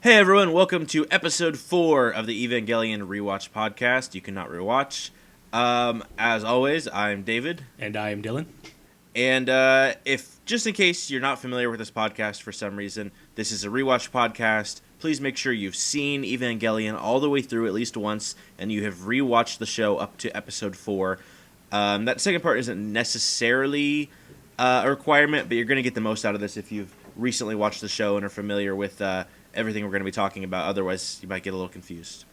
Hey everyone, welcome to episode 4 of the Evangelion Rewatch podcast. You cannot rewatch. As always, I'm David. And I am Dylan. And if just in case you're not familiar with this podcast for some reason, this is a rewatch podcast. Please make sure you've seen Evangelion all the way through at least once, and you have rewatched the show up to episode 4. That second part isn't necessarily a requirement, but you're going to get the most out of this if you've recently watched the show and are familiar with everything we're going to be talking about. Otherwise, you might get a little confused.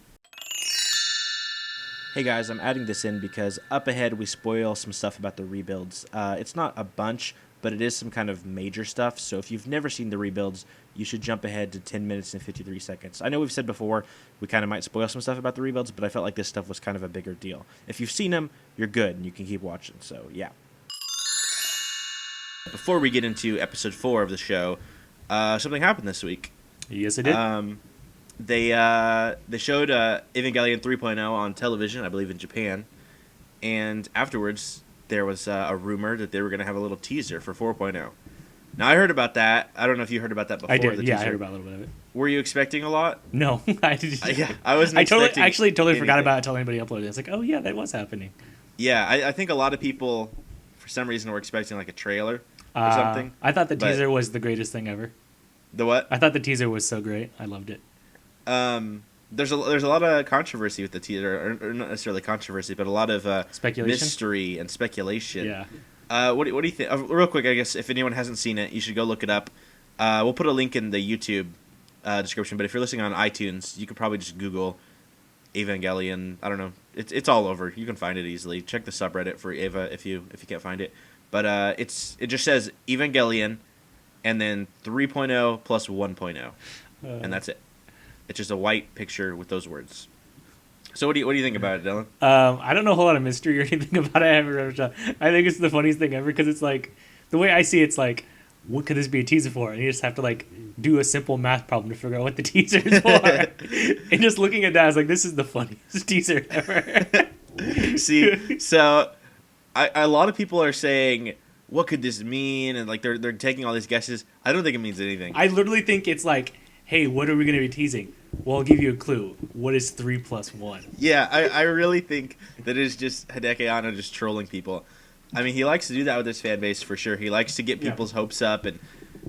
Hey guys, I'm adding this in because up ahead we spoil some stuff about the rebuilds. It's not a bunch, but it is some kind of major stuff. So if you've never seen the rebuilds, you should jump ahead to 10 minutes and 53 seconds. I know we've said before we kind of might spoil some stuff about the rebuilds, but I felt like this stuff was kind of a bigger deal. If you've seen them, you're good and you can keep watching. So yeah. Before we get into episode 4 of the show, something happened this week. Yes, it did. They showed Evangelion 3.0 on television, I believe in Japan, and afterwards there was a rumor that they were going to have a little teaser for 4.0. Now I heard about that. I don't know if you heard about that before. I did. The yeah, teaser. I heard about a little bit of it. Were you expecting a lot? No, I did. Yeah, I wasn't. Totally forgot about it until anybody uploaded it. I was like, oh yeah, that was happening. Yeah, I think a lot of people, for some reason, were expecting like a trailer or something. I thought the teaser was the greatest thing ever. The what? I thought the teaser was so great. I loved it. There's a lot of controversy with the teaser, or not necessarily controversy, but a lot of Speculation? mystery and speculation. Yeah. What do you think? Real quick, I guess if anyone hasn't seen it, you should go look it up. We'll put a link in the YouTube description, but if you're listening on iTunes, you could probably just Google Evangelion. I don't know. It's all over. You can find it easily. Check the subreddit for Eva if you can't find it. But it just says Evangelion, and then 3.0 plus 1.0, and that's it. It's just a white picture with those words. So what do you think about it, Dylan? I don't know a whole lot of mystery or anything about it. I haven't read it. I think it's the funniest thing ever because it's like the way I see it's like, what could this be a teaser for? And you just have to like do a simple math problem to figure out what the teaser is for. And just looking at that, I was like, this is the funniest teaser ever. See, so a lot of people are saying, what could this mean? And like they're taking all these guesses. I don't think it means anything. I literally think it's like, hey, what are we going to be teasing? Well, I'll give you a clue. What is 3 plus 1? Yeah, I really think that it's just Hideki Anno just trolling people. I mean, he likes to do that with his fan base for sure. He likes to get people's hopes up and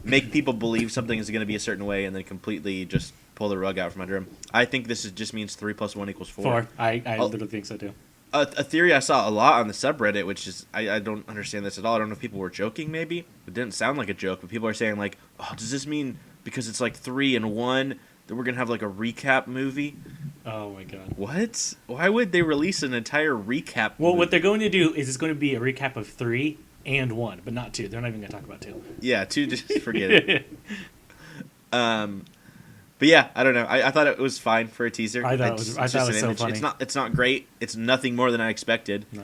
make people believe something is going to be a certain way and then completely just pull the rug out from under him. I think this just means 3 plus 1 equals 4. 4. I literally think so too. A theory I saw a lot on the subreddit, which is, I don't understand this at all. I don't know if people were joking maybe. It didn't sound like a joke, but people are saying like, oh, does this mean because it's like 3 and 1 that we're going to have like a recap movie? Oh my god. What? Why would they release an entire recap Well, movie? what they're going to do is it's going to be a recap of 3 and 1, but not 2. They're not even going to talk about 2. Yeah, 2, just forget it. But yeah, I don't know. I thought it was fine for a teaser. I thought it was so funny. It's not great. It's nothing more than I expected. No.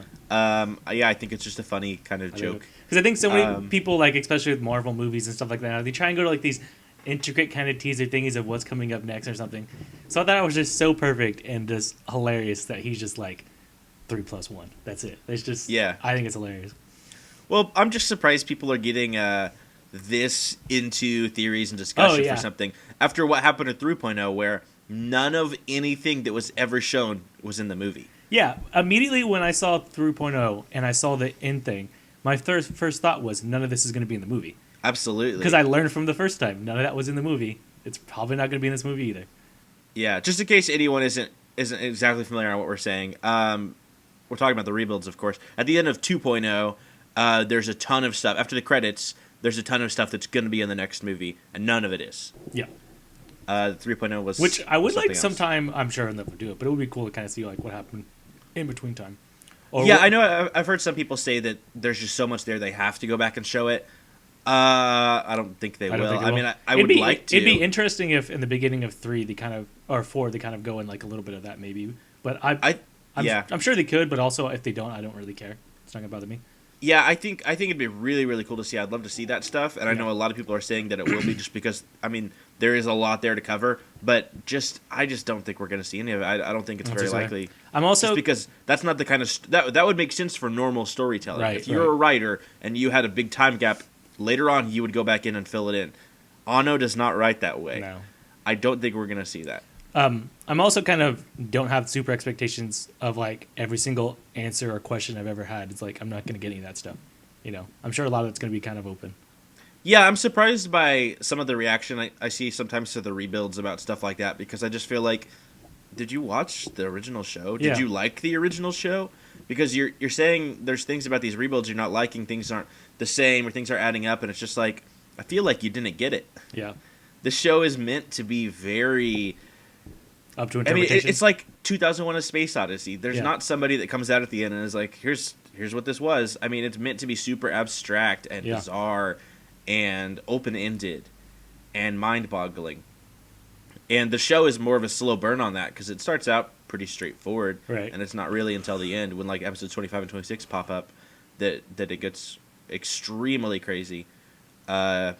Yeah, I think it's just a funny kind of joke. Because I think so many people, like especially with Marvel movies and stuff like that, they try and go to like these intricate kind of teaser thingies of what's coming up next or something. So I thought it was just so perfect and just hilarious that he's just like 3 plus 1. That's it. It's just I think it's hilarious. Well, I'm just surprised people are getting this into theories and discussion for something after what happened at 3.0, where none of anything that was ever shown was in the movie. Yeah, immediately when I saw 3.0 and I saw the end thing, my first thought was none of this is going to be in the movie. Absolutely. Because I learned from the first time. None of that was in the movie. It's probably not going to be in this movie either. Yeah, just in case anyone isn't exactly familiar on what we're saying, we're talking about the rebuilds, of course. At the end of 2.0, there's a ton of stuff. After the credits, there's a ton of stuff that's going to be in the next movie, and none of it is. Yeah. 3.0 was Which I would like else. sometime, I'm sure they'll do it, but it would be cool to kind of see like what happened in between time. Or I know I've heard some people say that there's just so much there they have to go back and show it. I don't think they will. I mean, I would like to. It'd be interesting if in the beginning of 3 they kind of, or 4 they kind of go in like a little bit of that maybe. But I'm sure they could, but also if they don't, I don't really care. It's not gonna bother me. Yeah, I think it'd be really, really cool to see. I'd love to see that stuff, and I know a lot of people are saying that it will be just because, I mean, there is a lot there to cover, but I just don't think we're going to see any of it. I don't think it's very likely. I'm also... Just because that's not the kind of... that would make sense for normal storytelling. Right, if you're a writer and you had a big time gap, later on you would go back in and fill it in. Anno does not write that way. No. I don't think we're gonna see that. I'm also kind of don't have super expectations of like every single answer or question I've ever had. It's like I'm not going to get any of that stuff. I'm sure a lot of it's going to be kind of open. Yeah, I'm surprised by some of the reaction I see sometimes to the rebuilds about stuff like that, because I just feel like, did you watch the original show? Did Yeah. you like the original show? Because you're saying there's things about these rebuilds you're not liking, things aren't the same, or things are adding up, and it's just like, I feel like you didn't get it. Yeah. The show is meant to be very... Up to I mean, interpretation. it's like 2001: A Space Odyssey. There's Yeah. not somebody that comes out at the end and is like, here's what this was. I mean, it's meant to be super abstract and Yeah. bizarre and open-ended and mind-boggling. And the show is more of a slow burn on that, because it starts out pretty straightforward, Right. and it's not really until the end, when like episodes 25 and 26 pop up, that it gets extremely crazy. But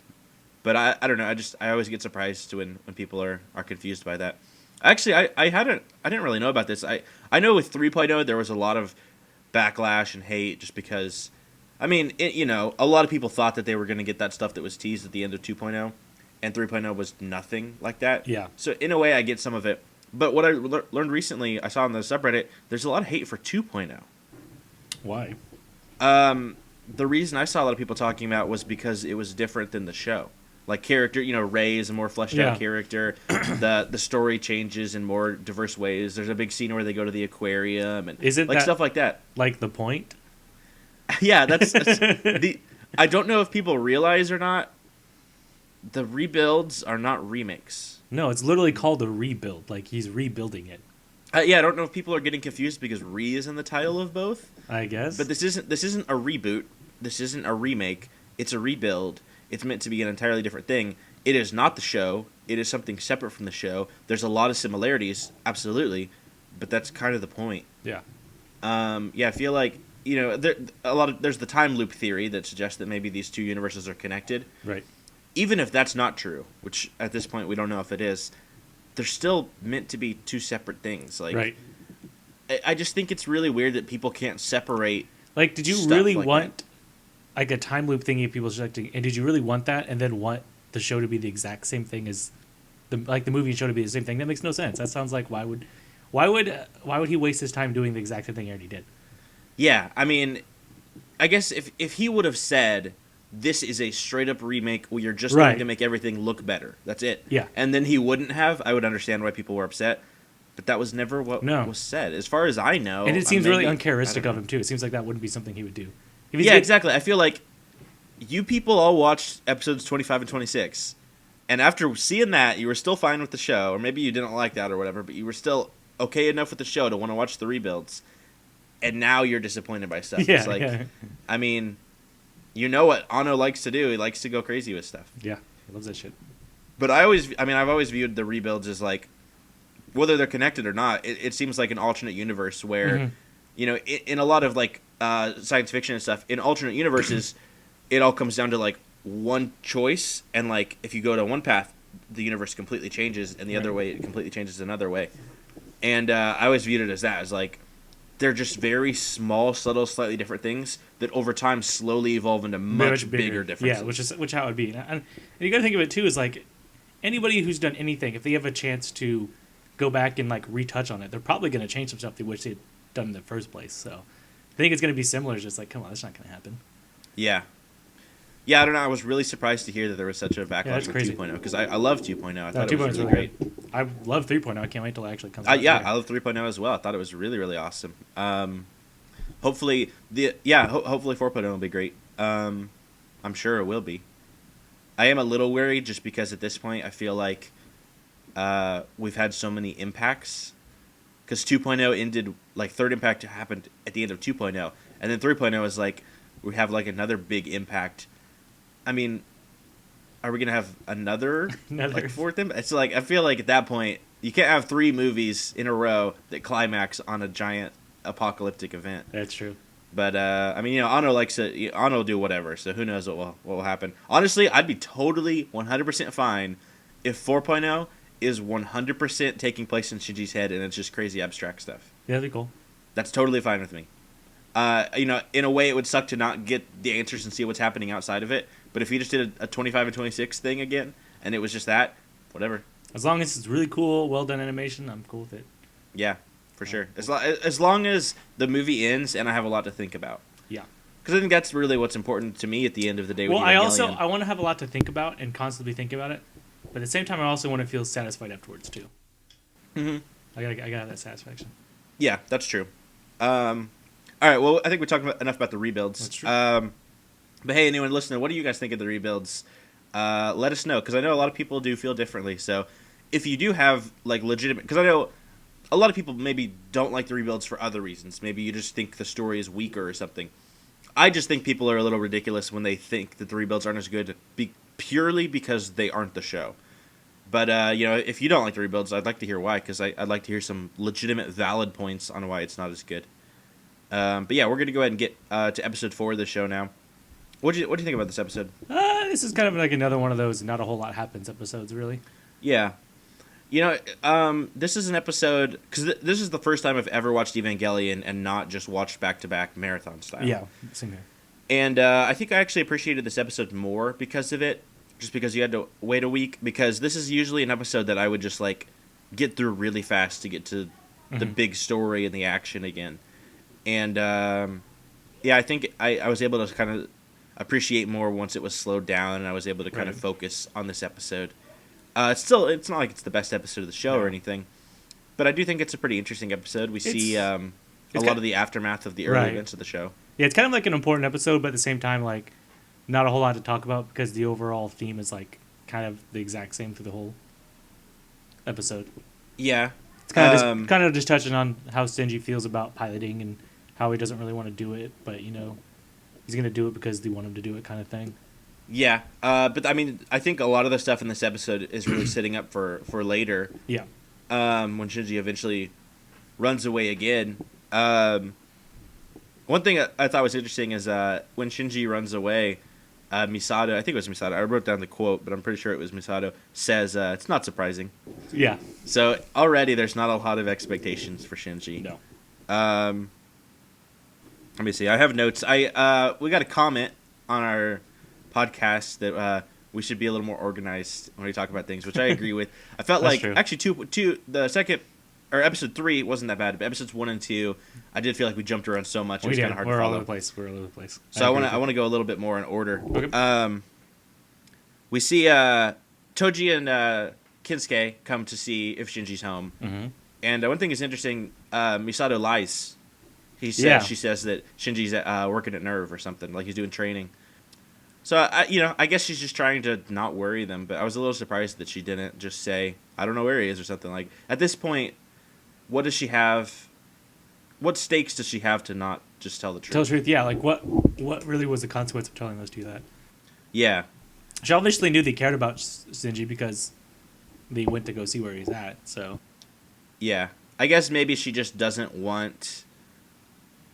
I don't know. I always get surprised when people are confused by that. Actually, I didn't really know about this. I know with 3.0 there was a lot of backlash and hate, just because, I mean, a lot of people thought that they were going to get that stuff that was teased at the end of 2.0, and 3.0 was nothing like that. Yeah. So in a way, I get some of it. But what I learned recently, I saw on the subreddit, there's a lot of hate for 2.0. Why? The reason I saw a lot of people talking about was because it was different than the show. Like character, Rey is a more fleshed out character. The story changes in more diverse ways. There's a big scene where they go to the aquarium and Is it like that, stuff like that. like the point? Yeah, that's the. I don't know if people realize or not. The rebuilds are not remakes. No, it's literally called a rebuild. Like he's rebuilding it. Yeah, I don't know if people are getting confused because "re" is in the title of both. I guess. But this isn't a reboot. This isn't a remake. It's a rebuild. It's meant to be an entirely different thing. It is not the show. It is something separate from the show. There's a lot of similarities, absolutely, but that's kind of the point. Yeah. I feel like there's the time loop theory that suggests that maybe these two universes are connected. Right. Even if that's not true, which at this point we don't know if it is, they're still meant to be two separate things. Like, right. I just think it's really weird that people can't separate. Like, did you stuff really like want that. like a time loop thingy people selecting? And did you really want that? And then want the show to be the exact same thing as the movie and show to be the same thing? That makes no sense. That sounds like why would he waste his time doing the exact same thing he already did? Yeah, I mean, I guess if he would have said, this is a straight up remake where you're just Right. going to make everything look better. That's it. Yeah. And then he wouldn't have. I would understand why people were upset. But that was never what was said. As far as I know. And it seems really I uncharacteristic don't of know. him too. It seems like that wouldn't be something he would do. If he's Yeah, get- exactly. I feel like you people all watched episodes 25 and 26. And after seeing that, you were still fine with the show. Or maybe you didn't like that or whatever. But you were still okay enough with the show to want to watch the rebuilds. And now you're disappointed by stuff. Yeah, It's like, yeah. I mean, you know what Anno likes to do. He likes to go crazy with stuff. Yeah, he loves that shit. But I've always viewed the rebuilds as like, whether they're connected or not, it seems like an alternate universe where, in a lot of like science fiction and stuff, in alternate universes, it all comes down to like one choice, and like if you go to one path, the universe completely changes, and the other way it completely changes another way. And I always viewed it as that, as like they're just very small, subtle, slightly different things that over time slowly evolve into much bigger differences. Yeah, which how it would be. And you got to think of it too is like anybody who's done anything, if they have a chance to go back and like retouch on it, they're probably going to change some stuff they wish they'd done in the first place. So I think it's going to be similar. It's just like, come on, that's not going to happen. Yeah. Yeah, I don't know. I was really surprised to hear that there was such a backlash that's with crazy. 2.0 because I love 2.0. I thought it 2.0 was is really great. I love 3.0. I can't wait till it actually comes out. Yeah, I love 3.0 as well. I thought it was really, really awesome. Hopefully 4.0 will be great. I'm sure it will be. I am a little worried just because at this point I feel like we've had so many impacts. Because 2.0 ended, like, third impact happened at the end of 2.0. And then 3.0 is like, we have, like, another big impact. I mean, are we going to have another like, fourth impact? It's like, I feel like at that point, you can't have 3 movies in a row that climax on a giant apocalyptic event. That's true. But, I mean, Anno likes it. Anno will do whatever, so who knows what will happen. Honestly, I'd be totally 100% fine if 4.0 is 100% taking place in Shinji's head and it's just crazy abstract stuff. Yeah, that'd be cool. That's totally fine with me. In a way, it would suck to not get the answers and see what's happening outside of it. But if he just did a 25 and 26 thing again, and it was just that, whatever. As long as it's really cool, well done animation, I'm cool with it. Yeah, for sure. As long as the movie ends and I have a lot to think about. Yeah. Because I think that's really what's important to me at the end of the day. Well, with Evangelion. I want to have a lot to think about and constantly think about it, but at the same time, I also want to feel satisfied afterwards too. Mm-hmm. I gotta have that satisfaction. Yeah, that's true. All right. Well, I think we talked enough about the rebuilds. That's true. But hey, anyone listening, what do you guys think of the rebuilds? Let us know, because I know a lot of people do feel differently. So if you do have like legitimate, because I know a lot of people maybe don't like the rebuilds for other reasons. Maybe you just think the story is weaker or something. I just think people are a little ridiculous when they think that the rebuilds aren't as good purely because they aren't the show. But if you don't like the rebuilds, I'd like to hear why, because I'd like to hear some legitimate, valid points on why it's not as good. But yeah, we're gonna go ahead and get to episode 4 of the show now. What do you think about this episode? This is kind of like another one of those not a whole lot happens episodes, really. Yeah. This is an episode, because this is the first time I've ever watched Evangelion and not just watched back-to-back marathon style. Yeah, same here. And I think I actually appreciated this episode more because of it, just because you had to wait a week, because this is usually an episode that I would just, like, get through really fast to get to the big story and the action again. And, I think I was able to kind of appreciate more once it was slowed down and I was able to kind of focus on this episode. It's not like it's the best episode of the show or anything, but I do think it's a pretty interesting episode. We see a lot of the aftermath of the early events of the show. Yeah, it's kind of like an important episode, but at the same time, like, not a whole lot to talk about because the overall theme is, like, kind of the exact same through the whole episode. Yeah. It's kind of just touching on how Shinji feels about piloting and how he doesn't really want to do it, but, he's going to do it because they want him to do it kind of thing. Yeah, but I mean, I think a lot of the stuff in this episode is really setting up for later. Yeah. When Shinji eventually runs away again. One thing I thought was interesting is when Shinji runs away, Misato, I think it was Misato, I wrote down the quote, but I'm pretty sure it was Misato, says, it's not surprising. Yeah. So already there's not a lot of expectations for Shinji. No. Let me see. I have notes. We got a comment on our podcast that we should be a little more organized when we talk about things, which I agree with. I felt like true. actually the second or episode 3 wasn't that bad, but episodes 1 and 2, I did feel like we jumped around so much. It was kind of hard to follow. We're all over the place. We're all over the place. So I want to go a little bit more in order. Okay. We see Toji and Kinsuke come to see if Shinji's home, and one thing is interesting. Misato lies. She says that Shinji's working at Nerve or something, like he's doing training. So I guess she's just trying to not worry them. But I was a little surprised that she didn't just say, "I don't know where he is" or something. Like at this point, what does she have? What stakes does she have to not just tell the truth? Tell the truth, yeah. Like what really was the consequence of telling those two that? Yeah. She obviously knew they cared about Shinji because they went to go see where he's at. So. Yeah, I guess maybe she just doesn't want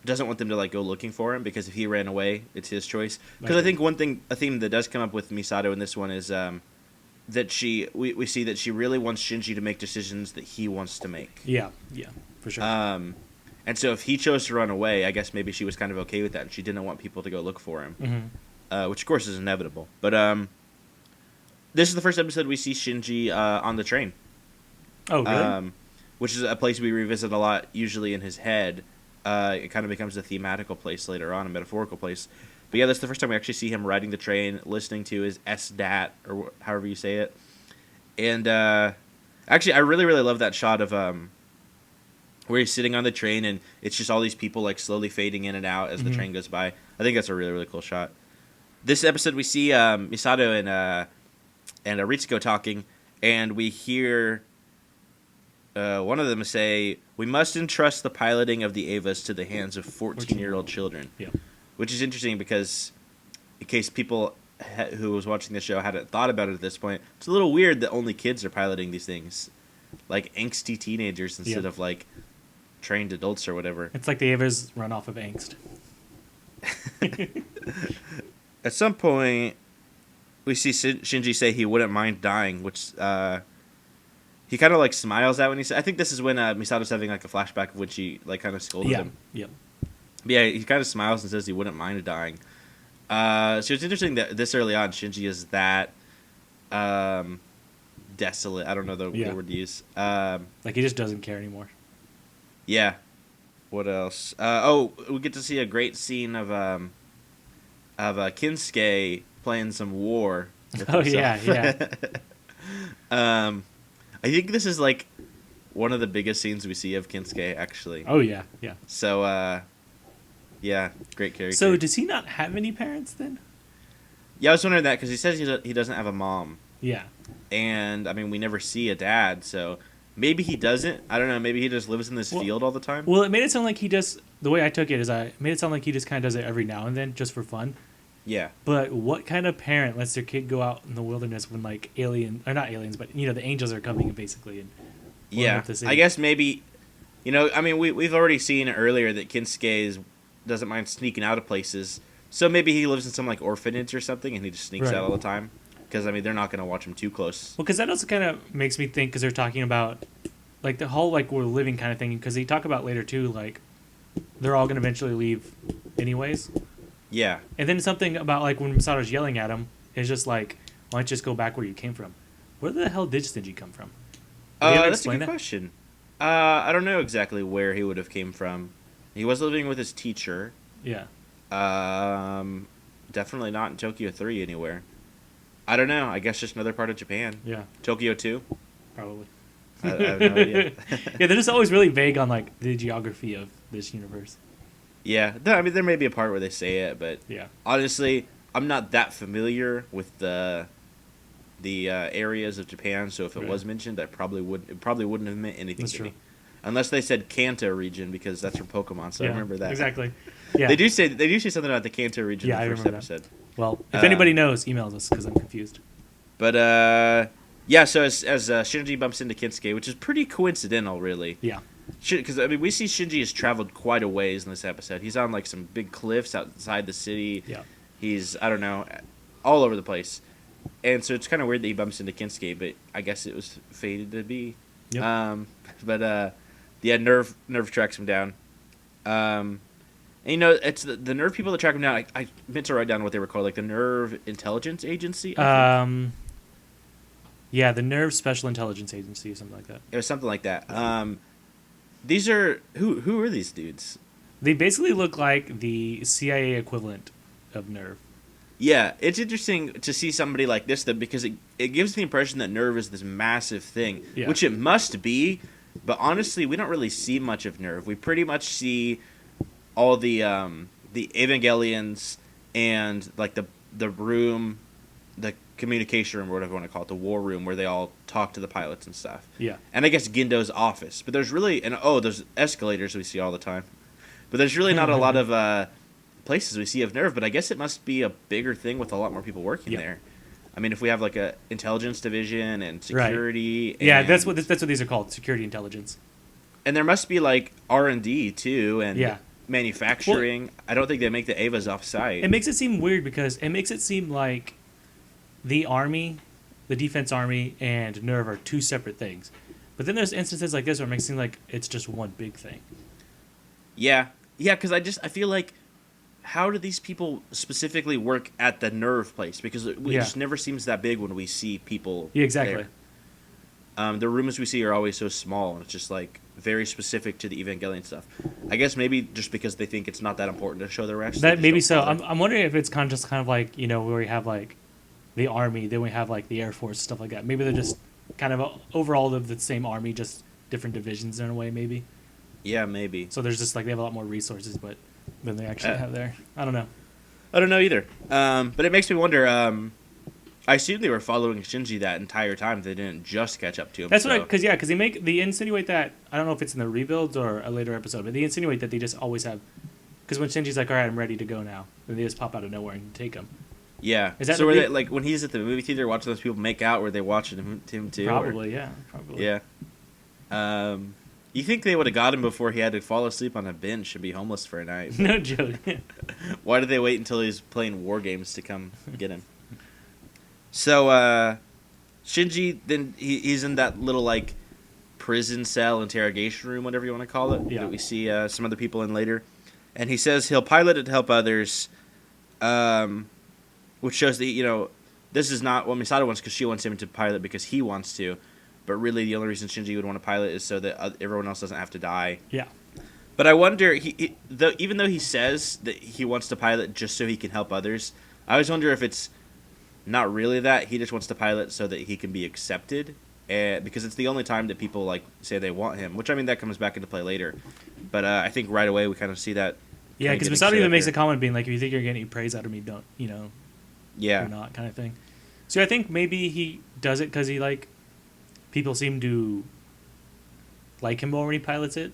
them to like go looking for him, because if he ran away, it's his choice. Because I think a theme that does come up with Misato in this one is that we see that she really wants Shinji to make decisions that he wants to make. Yeah, for sure. And so if he chose to run away, I guess maybe she was kind of okay with that, and she didn't want people to go look for him, which of course is inevitable. But this is the first episode we see Shinji on the train. Oh, really? Which is a place we revisit a lot, usually in his head. It kind of becomes a thematical place later on, a metaphorical place. But yeah, that's the first time we actually see him riding the train, listening to his S-DAT, or however you say it. And actually, I really, really love that shot of where he's sitting on the train, and it's just all these people like slowly fading in and out as the train goes by. I think that's a really, really cool shot. This episode, we see Misato and Ritsuko talking, and we hear one of them say, "We must entrust the piloting of the Avas to the hands of 14-year-old children." Yeah. Which is interesting because, in case people who was watching the show hadn't thought about it at this point, it's a little weird that only kids are piloting these things. Like angsty teenagers instead of like trained adults or whatever. It's like the Avas run off of angst. At some point, we see Shinji say he wouldn't mind dying, which he kind of like smiles at when he says. I think this is when Misato's having like a flashback of when she like kind of scolded him. Yeah. But yeah, he kind of smiles and says he wouldn't mind dying. So it's interesting that this early on, Shinji is that desolate. I don't know the word to use. Like he just doesn't care anymore. Yeah. What else? We get to see a great scene of Kinsuke playing some war. With himself. Yeah. I think this is like one of the biggest scenes we see of Kinsuke, actually. Oh yeah. So, yeah, great character. So does he not have any parents then? Yeah, I was wondering that because he says he doesn't have a mom. Yeah. And I mean, we never see a dad, so maybe he doesn't. I don't know. Maybe he just lives in this field all the time. Well, it made it sound like he just. The way I took it is, it made it sound like he just kind of does it every now and then, just for fun. Yeah. But what kind of parent lets their kid go out in the wilderness when like not aliens, but the angels are coming basically and yeah, I guess maybe, I mean we've already seen earlier that Kinsuke doesn't mind sneaking out of places, so maybe he lives in some like orphanage or something and he just sneaks out all the time because I mean they're not going to watch him too close. Well, because that also kind of makes me think because they're talking about like the whole like we're living kind of thing because they talk about later too like they're all going to eventually leave anyways. Yeah. And then something about, like, when Misato's yelling at him, it's just like, why don't you just go back where you came from? Where the hell did Shinji come from? That's a good question. I don't know exactly where he would have came from. He was living with his teacher. Yeah. Definitely not in Tokyo 3 anywhere. I don't know. I guess just another part of Japan. Yeah. Tokyo 2? Probably. I have no idea. Yeah, they're just always really vague on, like, the geography of this universe. Yeah, I mean, there may be a part where they say it, but honestly, I'm not that familiar with the areas of Japan. So if it was mentioned, it probably wouldn't have meant anything to me, unless they said Kanto region because that's from Pokemon. So I remember that exactly. Yeah, they do say something about the Kanto region in the first episode. That. Well, if anybody knows, email us because I'm confused. But yeah. So as Shinji bumps into Kinsuke, which is pretty coincidental, really. Yeah. Because I mean, we see Shinji has traveled quite a ways in this episode. He's on like some big cliffs outside the city. Yeah. He's all over the place, and so it's kind of weird that he bumps into Kinsuke, but I guess it was fated to be. Yep. Nerve tracks him down. And it's the Nerve people that track him down. I meant to write down what they were called, like the Nerve Intelligence Agency. Yeah, the Nerve Special Intelligence Agency or something like that. It was something like that. These are who are these dudes? They basically look like the CIA equivalent of Nerve. Yeah, it's interesting to see somebody like this though, because it gives the impression that Nerve is this massive thing, which it must be. But honestly, we don't really see much of Nerve. We pretty much see all the Evangelions and like the room, the communication room, or whatever you want to call it, the war room where they all talk to the pilots and stuff. Yeah. And I guess Gendo's office. But there's really there's escalators we see all the time. But there's really not a lot of places we see of Nerve, but I guess it must be a bigger thing with a lot more people working there. I mean, if we have like a intelligence division and security, yeah, that's what these are called, security intelligence. And there must be like R&D too, and manufacturing. Well, I don't think they make the Avas off-site. It makes it seem weird because it makes it seem like the Army, the Defense Army, and Nerve are two separate things. But then there's instances like this where it makes it seem like it's just one big thing. Yeah, because I feel like, how do these people specifically work at the Nerve place? Because it just never seems that big when we see people. Yeah, exactly. There. The rooms we see are always so small, and it's just like very specific to the Evangelion stuff. I guess maybe just because they think it's not that important to show the rest. That maybe so. I'm wondering if it's kind of like where we have like the Army, then we have like the Air Force, stuff like that. Maybe they're just kind of overall of the same Army, just different divisions in a way, maybe. Yeah, maybe. So there's just like they have a lot more resources, but than they actually have there. I don't know. I don't know either. But it makes me wonder. I assume they were following Shinji that entire time. They didn't just catch up to him. That's because they insinuate that. I don't know if it's in the rebuilds or a later episode, but they insinuate that they just always have. Because when Shinji's like, "All right, I'm ready to go now," then they just pop out of nowhere and take him. Yeah. Is that so? Were they, like when he's at the movie theater watching those people make out? Were they watching him too? Probably, yeah. Probably. Yeah. You think they would have got him before he had to fall asleep on a bench and be homeless for a night? No joke. Why did they wait until he was playing war games to come get him? So, Shinji, then he's in that little, like, prison cell interrogation room, whatever you want to call it, that we see some other people in later. And he says he'll pilot it to help others, which shows that, this is not what Misato wants because she wants him to pilot because he wants to, but really the only reason Shinji would want to pilot is so that everyone else doesn't have to die. Yeah. But I wonder, even though he says that he wants to pilot just so he can help others, I always wonder if it's not really that. He just wants to pilot so that he can be accepted, because it's the only time that people like say they want him. Which I mean, that comes back into play later. But I think right away we kind of see that. Yeah, because Misato even makes a comment being like, "If you think you're getting praise out of me, don't yeah, or not," kind of thing. So I think maybe he does it because he like people seem to like him more when he pilots it.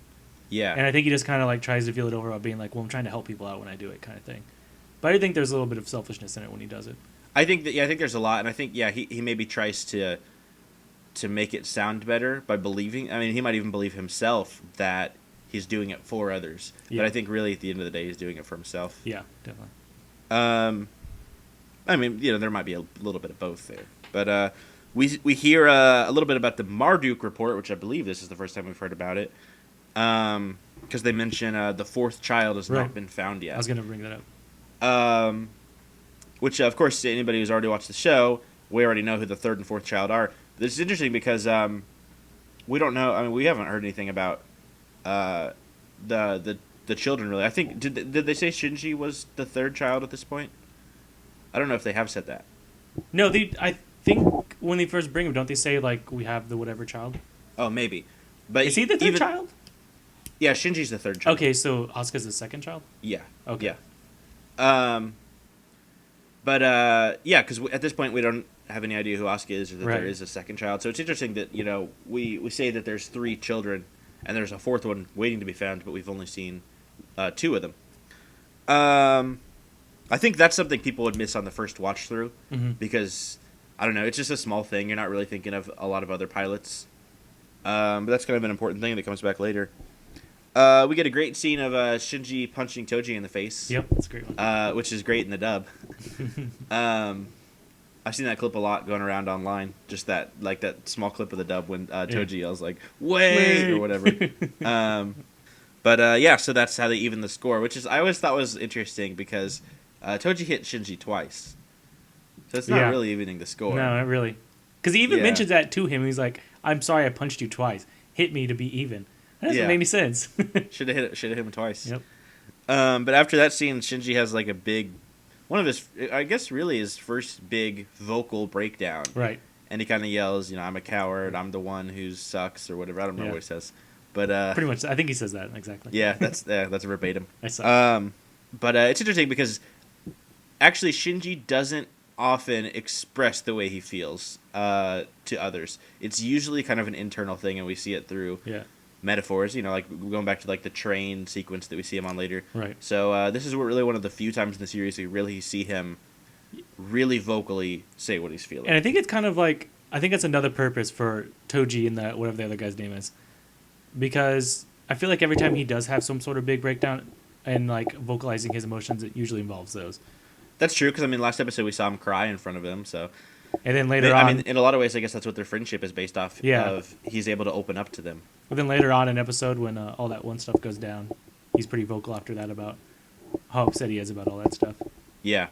yeah. And I think he just kind of like tries to feel it over about being like, well, I'm trying to help people out when I do it, kind of thing. But I think there's a little bit of selfishness in it when he does it. I think there's a lot, and I think he maybe tries to make it sound better by believing. I mean, he might even believe himself that he's doing it for others. Yeah. But I think really at the end of the day, he's doing it for himself. Yeah, definitely. I mean, there might be a little bit of both there, but we hear a little bit about the Marduk report, which I believe this is the first time we've heard about it. Because they mention the fourth child has not been found yet. I was going to bring that up. Which, of course, anybody who's already watched the show, we already know who the third and fourth child are. This is interesting because we don't know. I mean, we haven't heard anything about the children really. I think did they say Shinji was the third child at this point? I don't know if they have said that. No, I think when they first bring him, don't they say like we have the whatever child? Oh, maybe. But is he the third child? Yeah, Shinji's the third child. Okay, so Asuka's the second child? Yeah. Okay. Yeah. But yeah, because at this point we don't have any idea who Asuka is or that there is a second child. So it's interesting that we say that there's 3 children and there's a fourth one waiting to be found, but we've only seen 2 of them. I think that's something people would miss on the first watch through because I don't know, it's just a small thing. You're not really thinking of a lot of other pilots. But that's kind of an important thing that comes back later. We get a great scene of Shinji punching Toji in the face. Yep, that's a great one. Which is great in the dub. I've seen that clip a lot going around online. Just that small clip of the dub when Toji yells like "Wait!" or whatever. But yeah, so that's how they even the score, which is I always thought was interesting because Toji hit Shinji twice, so it's not really evening the score. No, not really. Because he even mentions that to him. He's like, "I'm sorry, I punched you twice. Hit me to be even." That doesn't make any sense. Should have hit him twice. Yep. But after that scene, Shinji has like a big, one of his, I guess really his first big vocal breakdown. Right. And he kind of yells, I'm a coward, I'm the one who sucks, or whatever. I don't remember what he says. But pretty much, I think he says that, exactly. Yeah, that's verbatim. I saw but it's interesting because actually Shinji doesn't often express the way he feels to others. It's usually kind of an internal thing, and we see it through metaphors, like going back to like the train sequence that we see him on later. Right. So this is really one of the few times in the series we really see him really vocally say what he's feeling. And I think it's kind of like, I think it's another purpose for Toji and that whatever the other guy's name is, because I feel like every time he does have some sort of big breakdown and like vocalizing his emotions, it usually involves those. That's true, because last episode we saw him cry in front of him, so. And then later on, in a lot of ways, I guess that's what their friendship is based off. Of he's able to open up to them. But then later on in episode, when all that one stuff goes down, he's pretty vocal after that about how upset he is about all that stuff. Yeah.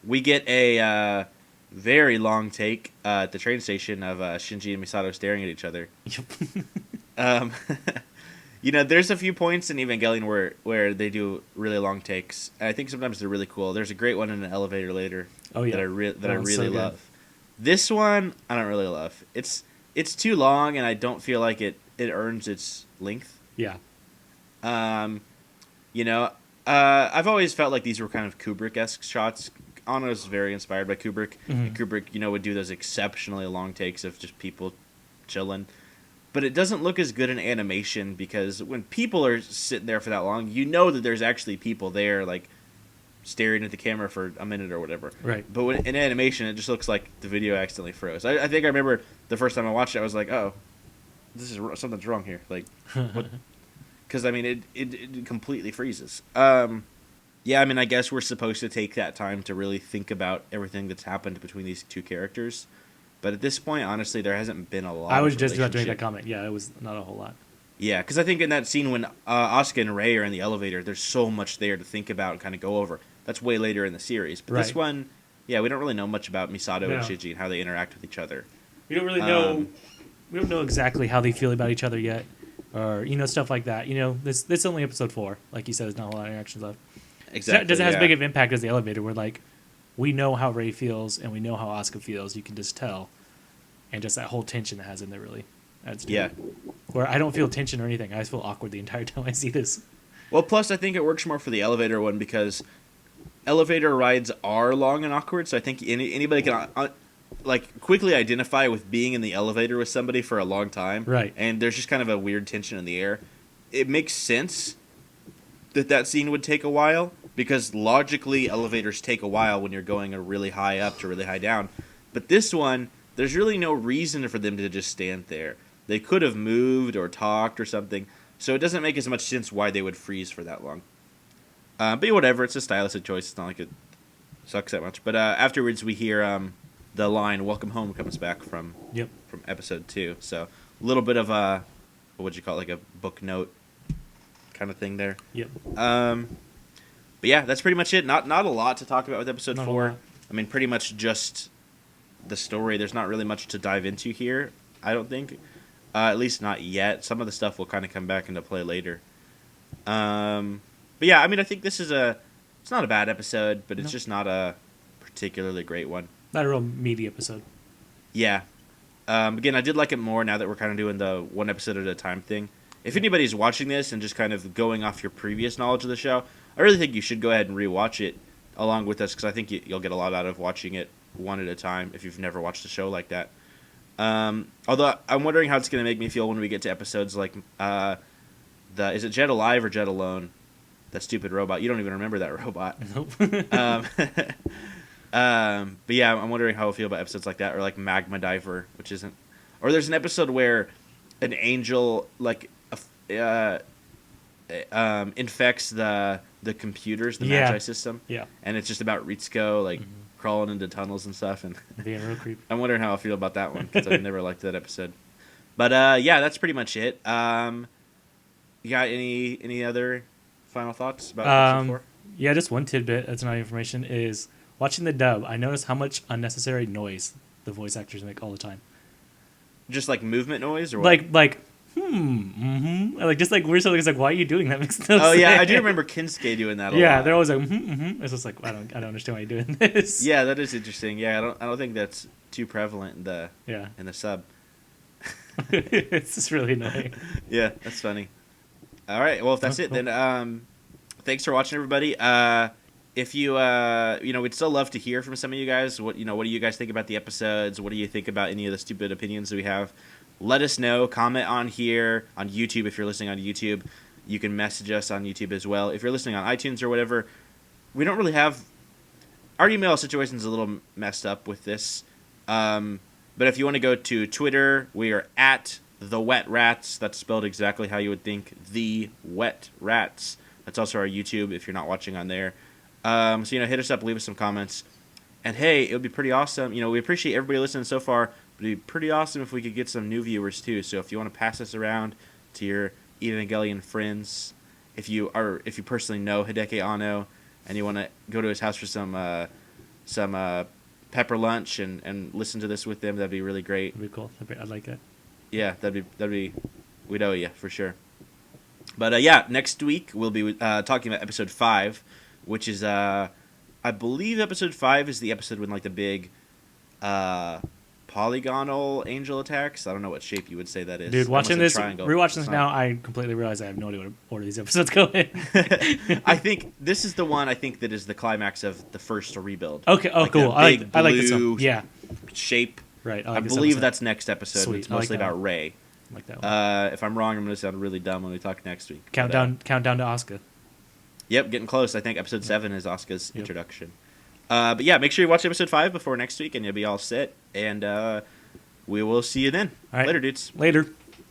We get a very long take at the train station of Shinji and Misato staring at each other. Yep. There's a few points in Evangelion where they do really long takes. I think sometimes they're really cool. There's a great one in an elevator later. Oh yeah. That I really love. This one I don't really love. It's too long, and I don't feel like it earns its length. Yeah. I've always felt like these were kind of Kubrick-esque shots. Anno is very inspired by Kubrick. Mm-hmm. And Kubrick, would do those exceptionally long takes of just people chilling. But it doesn't look as good in animation because when people are sitting there for that long, that there's actually people there, like, staring at the camera for a minute or whatever. Right. But in animation, it just looks like the video accidentally froze. I think I remember the first time I watched it, I was like, oh, something's wrong here. Like, what? Because, it completely freezes. I guess we're supposed to take that time to really think about everything that's happened between these two characters. But at this point, honestly, there hasn't been a lot. I was just about to make that comment. Yeah, it was not a whole lot. Yeah, because I think in that scene when Asuka and Rei are in the elevator, there's so much there to think about and kind of go over. that's way later in the series. But this one, yeah, we don't really know much about Misato and Shiji and how they interact with each other. We don't really know. We don't know exactly how they feel about each other yet, or stuff like that. This is only episode 4. Like you said, there's not a lot of interactions left. Exactly. It doesn't have as big of an impact as the elevator, where like we know how Rei feels and we know how Asuka feels. You can just tell, and just that whole tension that has in there really adds to it. Where I don't feel tension or anything. I just feel awkward the entire time I see this. Well, plus I think it works more for the elevator one because elevator rides are long and awkward. So I think anybody can like quickly identify with being in the elevator with somebody for a long time. Right. And there's just kind of a weird tension in the air. It makes sense that scene would take a while because logically elevators take a while when you're going a really high up to really high down. But this one, there's really no reason for them to just stand there. They could have moved or talked or something. So it doesn't make as much sense why they would freeze for that long. But whatever, it's a stylistic choice. It's not like it sucks that much. But afterwards we hear the line "Welcome Home" comes back from episode 2. So a little bit of a, what'd you call it, like a book note kind of thing there. Yep. But yeah, that's pretty much it. Not a lot to talk about with episode 4. I mean, pretty much just the story. There's not really much to dive into here, I don't think. At least not yet. Some of the stuff will kind of come back into play later. But yeah, I mean, I think this is it's not a bad episode, but it's just not a particularly great one. Not a real meaty episode. Yeah. Again, I did like it more now that we're kind of doing the one episode at a time thing. If anybody's watching this and just kind of going off your previous knowledge of the show, I really think you should go ahead and rewatch it along with us because I think you'll get a lot out of watching it one at a time if you've never watched the show like that. Although I'm wondering how it's going to make me feel when we get to episodes like is it Jet Alive or Jet Alone? That stupid robot. You don't even remember that robot. Nope. But yeah, I'm wondering how I'll feel about episodes like that, or like Magma Diver, which isn't. Or there's an episode where an angel like infects the computers, the Magi system. Yeah. And it's just about Ritsuko like crawling into tunnels and stuff, and being real creepy. I'm wondering how I feel about that one because I've never liked that episode. But yeah, that's pretty much it. You got any other final thoughts about episode 4? Yeah, just one tidbit that's not information is watching the dub. I noticed how much unnecessary noise the voice actors make all the time. Just like movement noise, or what? like like just like weird stuff. It's like, why are you doing that? Makes no sense. Yeah, I do sense. remember Kinsuke doing that. A Yeah, lot. they're always like It's just like I don't understand why you're doing this. Yeah, that is interesting. Yeah, I don't think that's too prevalent in the sub. It's just really annoying. Yeah, that's funny. All right, well if that's it, then thanks for watching, everybody. If you we'd still love to hear from some of you guys. What do you guys think about the episodes? What do you think about any of the stupid opinions that we have? Let us know. Comment on here on YouTube if you're listening on YouTube. You can message us on YouTube as well. If you're listening on iTunes or whatever, we don't really have our email situation's a little messed up with this. But if you want to go to Twitter, we are at The Wet Rats. That's spelled exactly how you would think. The Wet Rats. That's also our YouTube if you're not watching on there. So hit us up, leave us some comments. And hey, it would be pretty awesome. We appreciate everybody listening so far. But it'd be pretty awesome if we could get some new viewers too. So if you want to pass this around to your Evangelion friends, if you personally know Hideki Anno and you want to go to his house for some pepper lunch and listen to this with them, that'd be really great. That'd be cool. I'd like that. Yeah, that'd be we'd owe you for sure. But yeah, next week we'll be talking about episode 5, which is I believe episode 5 is the episode when like the big polygonal angel attacks. I don't know what shape you would say that is. Dude, rewatching this now, I completely realize I have no idea what order these episodes go in. I think this is the one that is the climax of the first rebuild. Okay, cool. I like this one. Yeah. Shape. Right. I believe that's next episode. Sweet. It's mostly about Rei. I like that one. If I'm wrong, I'm going to sound really dumb when we talk next week. Countdown to Asuka. Yep, getting close. I think episode 7 is Asuka's introduction. But yeah, make sure you watch episode 5 before next week, and you'll be all set. And we will see you then. All right. Later, dudes. Later.